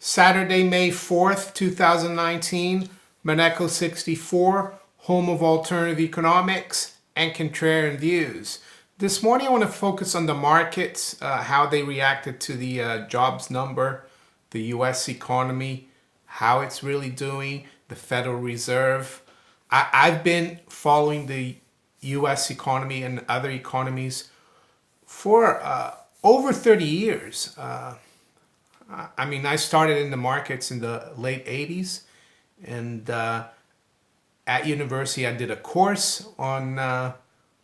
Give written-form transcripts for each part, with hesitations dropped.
Saturday, May 4th, 2019, Maneco 64, home of alternative economics and contrarian views. This morning I want to focus on the markets, how they reacted to the jobs number, the US economy, how it's really doing, the Federal Reserve. I've been following the US economy and other economies for over 30 years. I started in the markets in the late 80s, and at university I did a course on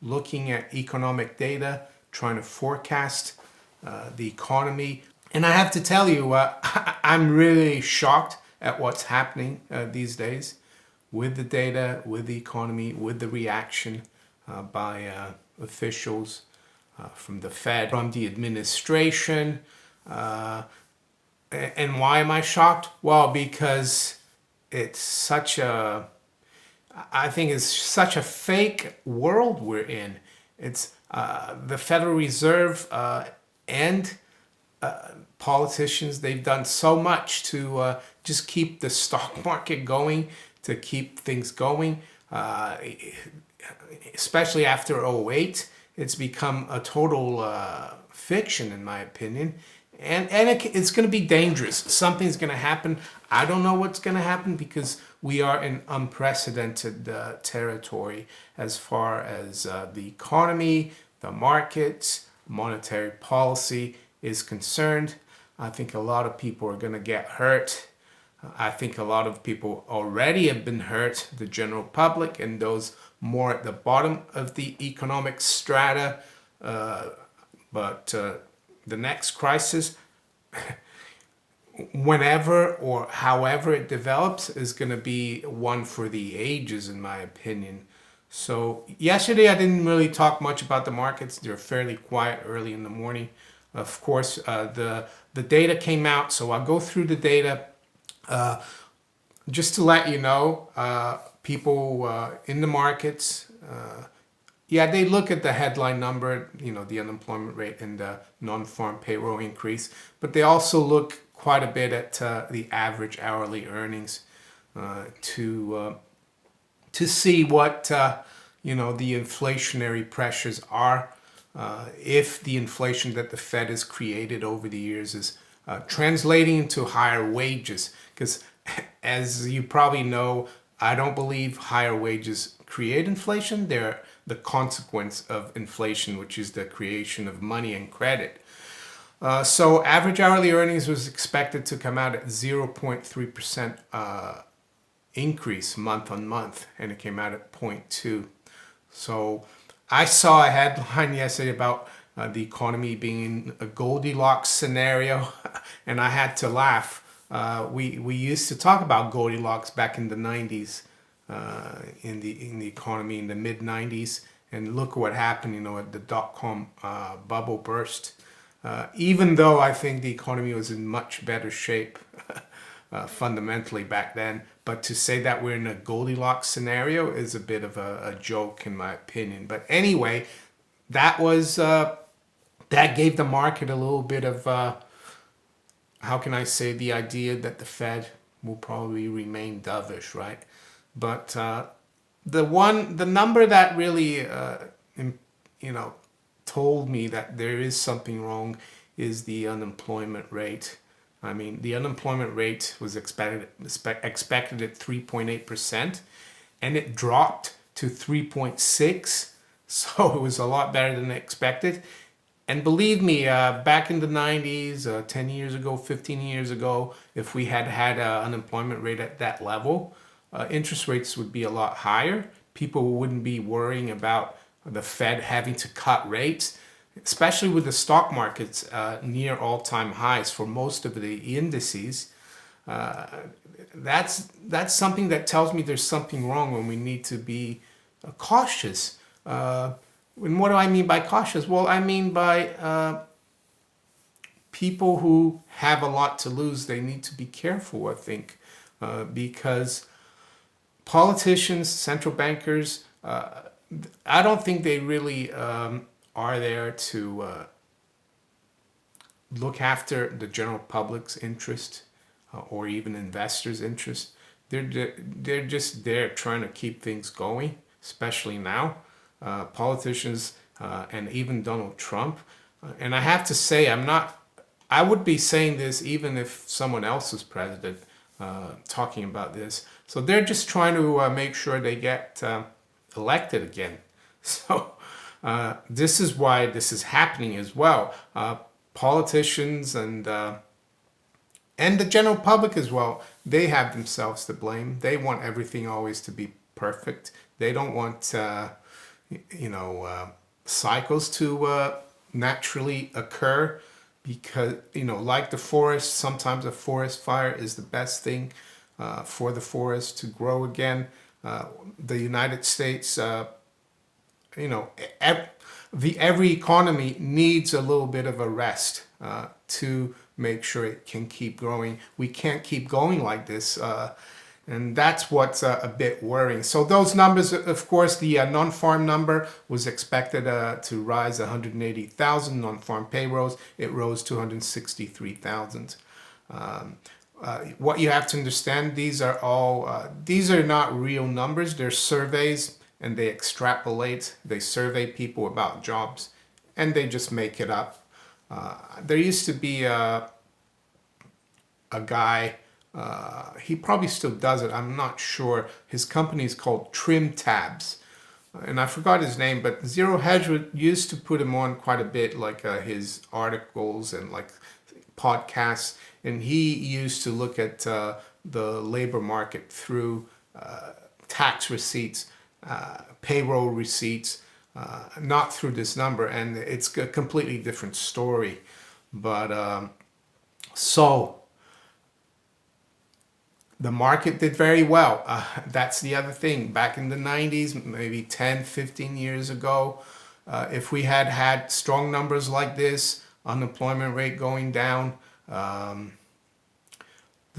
looking at economic data, trying to forecast the economy. And I have to tell you, I'm really shocked at what's happening these days with the data, with the economy, with the reaction by officials from the Fed, from the administration. And why am I shocked? Well, because it's such a, I think it's such a fake world we're in. It's the Federal Reserve and politicians, they've done so much to just keep the stock market going, to keep things going, especially after '08. It's become a total fiction, in my opinion. And it's going to be dangerous. Something's going to happen. I don't know what's going to happen because we are in unprecedented territory as far as the economy, the markets, monetary policy is concerned. I think a lot of people are going to get hurt. I think a lot of people already have been hurt, the general public and those more at the bottom of the economic strata. But the next crisis, whenever or however it develops, is going to be one for the ages, in my opinion. So yesterday I didn't really talk much about the markets. They're fairly quiet early in the morning. Of course, the data came out, so I'll go through the data. Just to let you know, people in the markets, yeah, they look at the headline number, the unemployment rate and the non-farm payroll increase, but they also look quite a bit at the average hourly earnings to see what the inflationary pressures are. If the inflation that the Fed has created over the years is translating into higher wages, because as you probably know, I don't believe higher wages create inflation. They're the consequence of inflation, which is the creation of money and credit. So average hourly earnings was expected to come out at 0.3% increase month on month, and it came out at 0.2. So I saw a headline yesterday about the economy being in a Goldilocks scenario, and I had to laugh. We used to talk about Goldilocks back in the 90s, in the economy in the mid 90s, and look what happened, at the dot-com bubble burst. Even though I think the economy was in much better shape fundamentally back then, but to say that we're in a Goldilocks scenario is a bit of a joke, in my opinion. But anyway, that was that gave the market a little bit of how can I say, the idea that the Fed will probably remain dovish, right? But the number that really told me that there is something wrong is the unemployment rate. I mean, the unemployment rate was expected at 3.8%, and it dropped to 3.6. So it was a lot better than expected. And believe me, back in the 90s, 10 years ago, 15 years ago, if we had had an unemployment rate at that level, interest rates would be a lot higher. People wouldn't be worrying about the Fed having to cut rates, especially with the stock markets near all-time highs for most of the indices. That's something that tells me there's something wrong when we need to be cautious. And what do I mean by cautious? Well, I mean by people who have a lot to lose, they need to be careful, I think, because politicians, central bankers, I don't think they really are there to look after the general public's interest. or even investors' interest. They're just there trying to keep things going, especially now. Politicians and even Donald Trump. And I have to say, I would be saying this even if someone else was president, talking about this. So they're just trying to make sure they get elected again. So this is why this is happening as well. Politicians and the general public as well, they have themselves to blame. They want everything always to be perfect. They don't want cycles to naturally occur, because like the forest, sometimes a forest fire is the best thing for the forest to grow again. The United States, every economy needs a little bit of a rest to make sure it can keep growing. We can't keep going like this. And that's what's a bit worrying. So those numbers, of course, the non-farm number was expected to rise 180,000 non-farm payrolls. It rose to 163,000. What you have to understand, these are not real numbers. They're surveys, and they extrapolate. They survey people about jobs, and they just make it up. There used to be a guy, he probably still does it, I'm not sure. His company is called Trim Tabs. And I forgot his name, but Zero Hedge used to put him on quite a bit, like his articles and like podcasts. And he used to look at the labor market through tax receipts, payroll receipts, not through this number. And it's a completely different story. But so the market did very well. That's the other thing. Back in the 90s, maybe 10, 15 years ago, if we had strong numbers like this, unemployment rate going down, the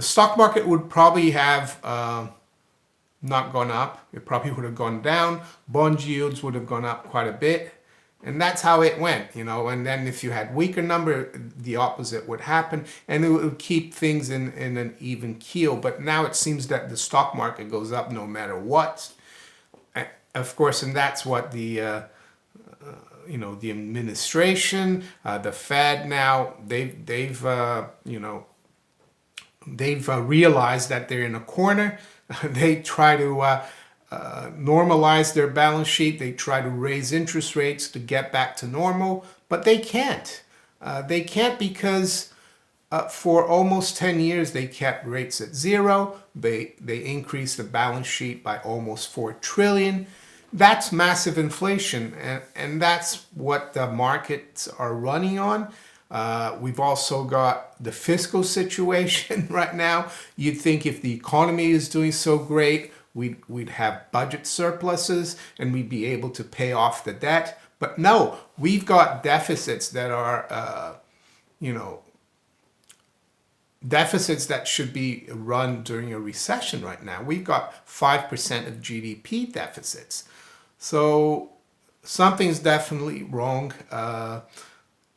stock market would probably have not gone up. It probably would have gone down. Bond yields would have gone up quite a bit. And that's how it went, and then if you had weaker number, the opposite would happen, and it would keep things in an even keel. But now it seems that the stock market goes up no matter what. Of course, and that's what the administration, the Fed now, they've realized that they're in a corner. They try to normalize their balance sheet. They try to raise interest rates to get back to normal, but they can't. They can't because for almost 10 years they kept rates at zero. They increased the balance sheet by almost 4 trillion. That's massive inflation, and that's what the markets are running on. We've also got the fiscal situation right now. You'd think if the economy is doing so great, we'd have budget surpluses and we'd be able to pay off the debt. But no, we've got deficits that are, deficits that should be run during a recession right now. We've got 5% of GDP deficits. So something's definitely wrong.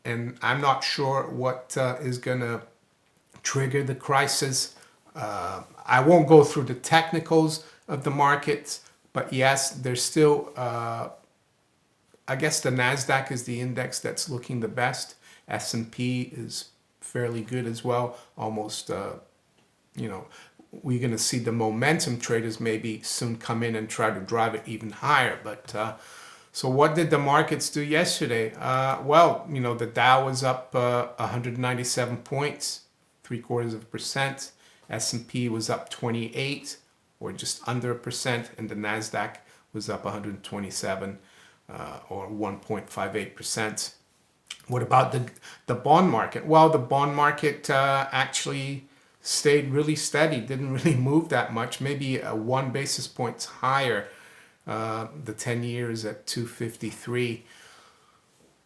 And I'm not sure what is going to trigger the crisis. I won't go through the technicals of the markets, but yes, there's still, I guess the NASDAQ is the index that's looking the best. S&P is fairly good as well. Almost, we're going to see the momentum traders maybe soon come in and try to drive it even higher. But so what did the markets do yesterday? The Dow was up 197 points, 0.75%. S&P was up 28, or just under 1%, and the NASDAQ was up 127, or 1.58%. What about the bond market? Well, the bond market actually stayed really steady, didn't really move that much, maybe 1 basis points higher. The 10 years at 253.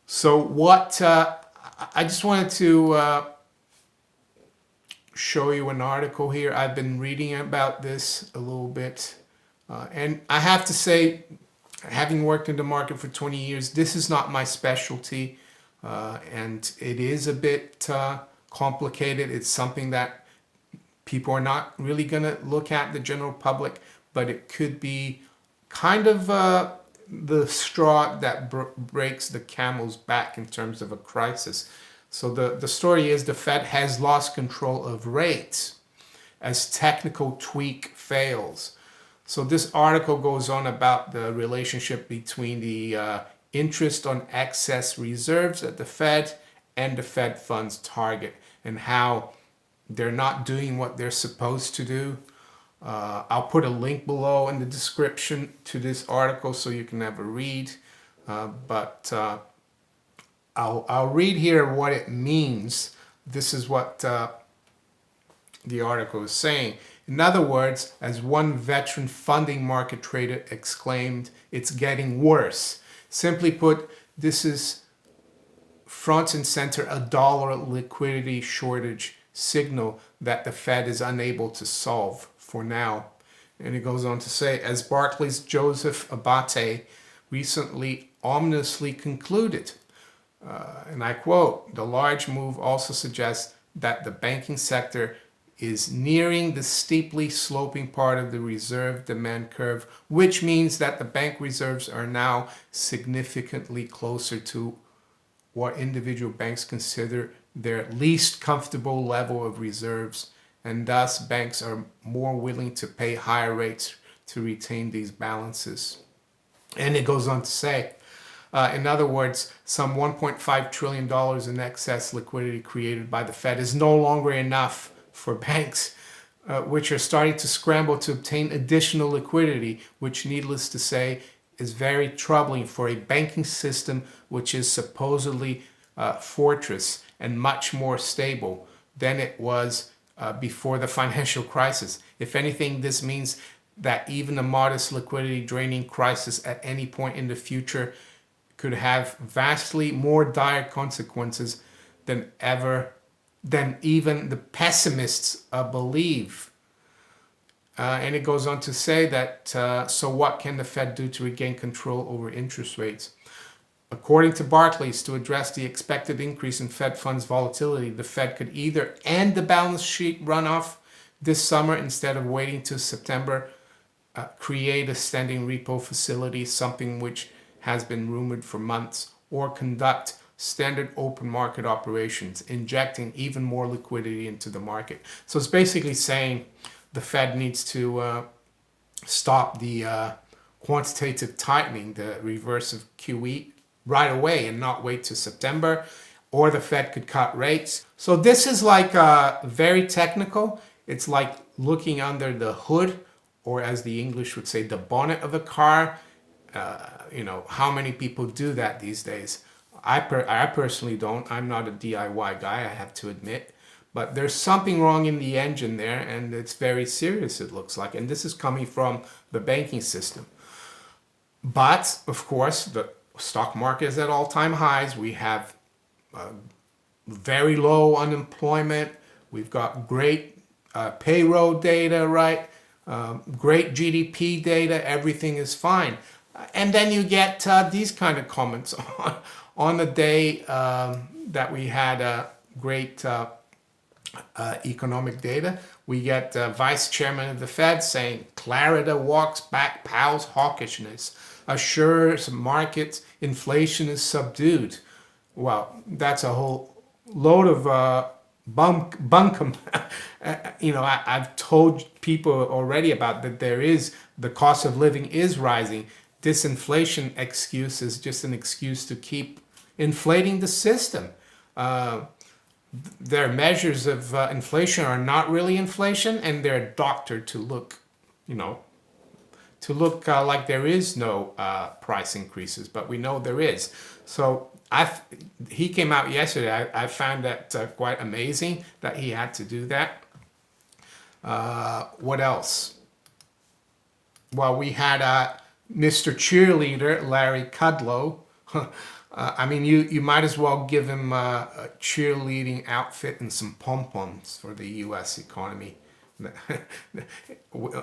So what, I just wanted to show you an article here. I've been reading about this a little bit. And I have to say, having worked in the market for 20 years, this is not my specialty. And it is a bit complicated. It's something that People are not really going to look at the general public, but it could be kind of the straw that breaks the camel's back in terms of a crisis. So the story is the Fed has lost control of rates as technical tweak fails. So this article goes on about the relationship between the interest on excess reserves at the Fed and the Fed funds target, and how they're not doing what they're supposed to do. I'll put a link below in the description to this article so you can have a read. But I'll read here what it means. This is what the article is saying. In other words, as one veteran funding market trader exclaimed, it's getting worse. Simply put, this is front and center a dollar liquidity shortage signal that the Fed is unable to solve for now. And it goes on to say, as Barclays' Joseph Abate recently ominously concluded, and I quote, the large move also suggests that the banking sector is nearing the steeply sloping part of the reserve demand curve, which means that the bank reserves are now significantly closer to what individual banks consider their least comfortable level of reserves, and thus banks are more willing to pay higher rates to retain these balances. And it goes on to say, in other words, some $1.5 trillion in excess liquidity created by the Fed is no longer enough for banks, which are starting to scramble to obtain additional liquidity, which, needless to say, is very troubling for a banking system which is supposedly fortress and much more stable than it was before the financial crisis. If anything, this means that even a modest liquidity draining crisis at any point in the future could have vastly more dire consequences than even the pessimists believe. And it goes on to say that, so what can the Fed do to regain control over interest rates? According to Barclays, to address the expected increase in Fed funds volatility, the Fed could either end the balance sheet runoff this summer instead of waiting till September, create a standing repo facility, something which has been rumored for months, or conduct standard open market operations, injecting even more liquidity into the market. So it's basically saying the Fed needs to stop the quantitative tightening, the reverse of QE, right away and not wait till September, or the Fed could cut rates. So this is like very technical. It's like looking under the hood, or as the English would say, the bonnet of a car. How many people do that these days? I personally don't. I'm not a DIY guy, I have to admit. But there's something wrong in the engine there, and it's very serious, it looks like. And this is coming from the banking system. But, of course, the stock market is at all-time highs. We have very low unemployment. We've got great payroll data, right? Great GDP data. Everything is fine. And then you get these kind of comments on the day that we had great economic data. We get Vice Chairman of the Fed saying, Clarida walks back Powell's hawkishness, assures markets inflation is subdued. Well, that's a whole load of bunkum. I've told people already about that. The cost of living is rising. Disinflation excuse is just an excuse to keep inflating the system. Their measures of inflation are not really inflation, and they're doctored to look, like there is no price increases, but we know there is. So he came out yesterday. I found that quite amazing that he had to do that. What else? Well, we had Mr. Cheerleader, Larry Kudlow. You might as well give him a cheerleading outfit and some pom-poms for the U.S. economy.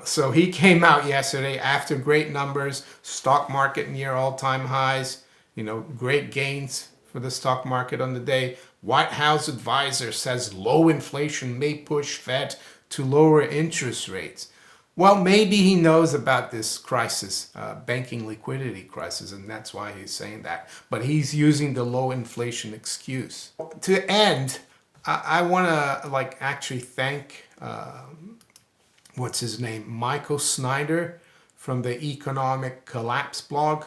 So he came out yesterday after great numbers, stock market near all-time highs, great gains for the stock market on the day. White House advisor says low inflation may push Fed to lower interest rates. Well, maybe he knows about this crisis, banking liquidity crisis, and that's why he's saying that. But he's using the low inflation excuse. To end, I want to actually thank what's his name, Michael Snyder from the Economic Collapse blog,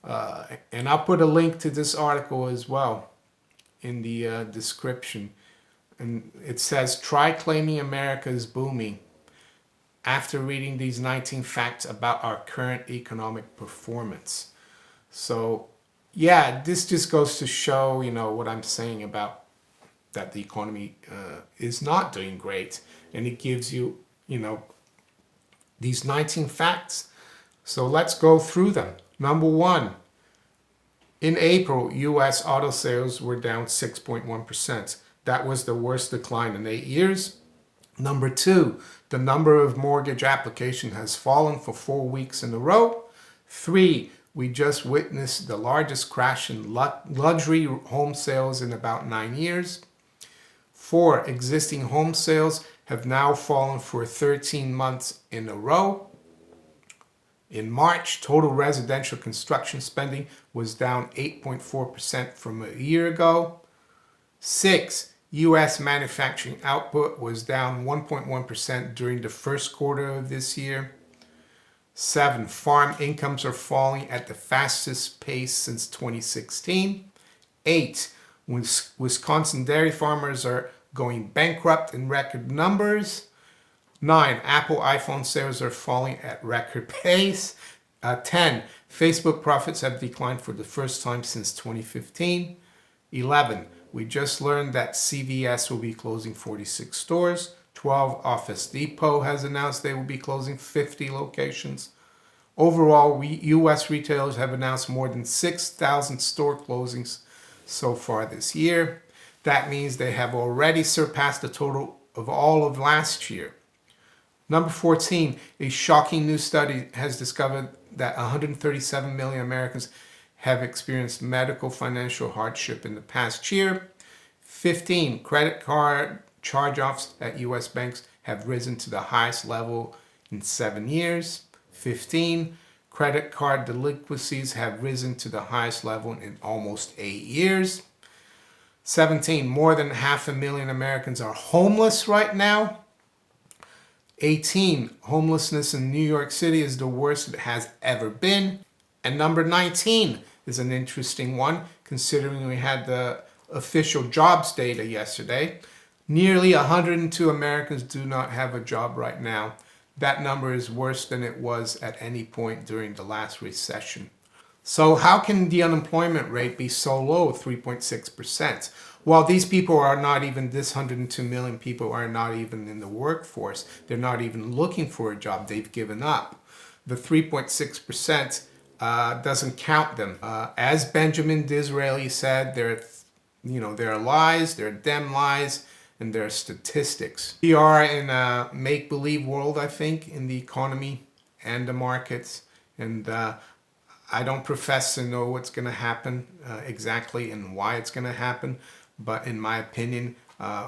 and I'll put a link to this article as well in the description. And it says, try claiming America is booming after reading these 19 facts about our current economic performance. So yeah, this just goes to show, what I'm saying about that the economy is not doing great. And it gives you, these 19 facts. So let's go through them. Number one, in April, U.S. auto sales were down 6.1%. That was the worst decline in 8 years. Number two, the number of mortgage applications has fallen for 4 weeks in a row. 3, we just witnessed the largest crash in luxury home sales in about 9 years. 4, existing home sales have now fallen for 13 months in a row. In March, total residential construction spending was down 8.4% from a year ago. 6, U.S. manufacturing output was down 1.1% during the first quarter of this year. 7, farm incomes are falling at the fastest pace since 2016. 8, Wisconsin dairy farmers are going bankrupt in record numbers. 9, Apple iPhone sales are falling at record pace. 10, Facebook profits have declined for the first time since 2015. 11, we just learned that CVS will be closing 46 stores. 12, Office Depot has announced they will be closing 50 locations. Overall, U.S. retailers have announced more than 6,000 store closings so far this year. That means they have already surpassed the total of all of last year. Number 14, a shocking new study has discovered that 137 million Americans have experienced medical financial hardship in the past year. 15, credit card charge-offs at U.S. banks have risen to the highest level in 7 years. 15, credit card delinquencies have risen to the highest level in almost 8 years. 17, more than 500,000 Americans are homeless right now. 18, homelessness in New York City is the worst it has ever been. And number 19 is an interesting one, considering we had the official jobs data yesterday. Nearly 102 Americans do not have a job right now. That number is worse than it was at any point during the last recession. So how can the unemployment rate be so low, 3.6%? Well, these people are not even, this 102 million people are not even in the workforce. They're not even looking for a job. They've given up. The 3.6% doesn't count them. As Benjamin Disraeli said, there are lies, there are them lies, and there are statistics. We are in a make-believe world, I think, in the economy and the markets. And I don't profess to know what's going to happen exactly and why it's going to happen. But in my opinion,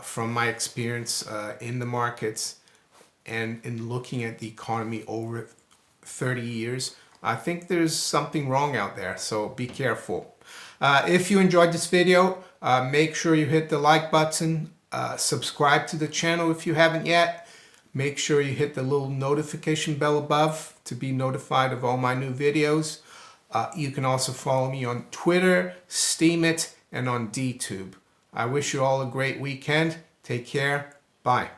from my experience in the markets and in looking at the economy over 30 years, I think there's something wrong out there. So be careful. If you enjoyed this video, make sure you hit the like button. Subscribe to the channel if you haven't yet. Make sure you hit the little notification bell above to be notified of all my new videos. You can also follow me on Twitter, Steemit, and on DTube. I wish you all a great weekend. Take care. Bye.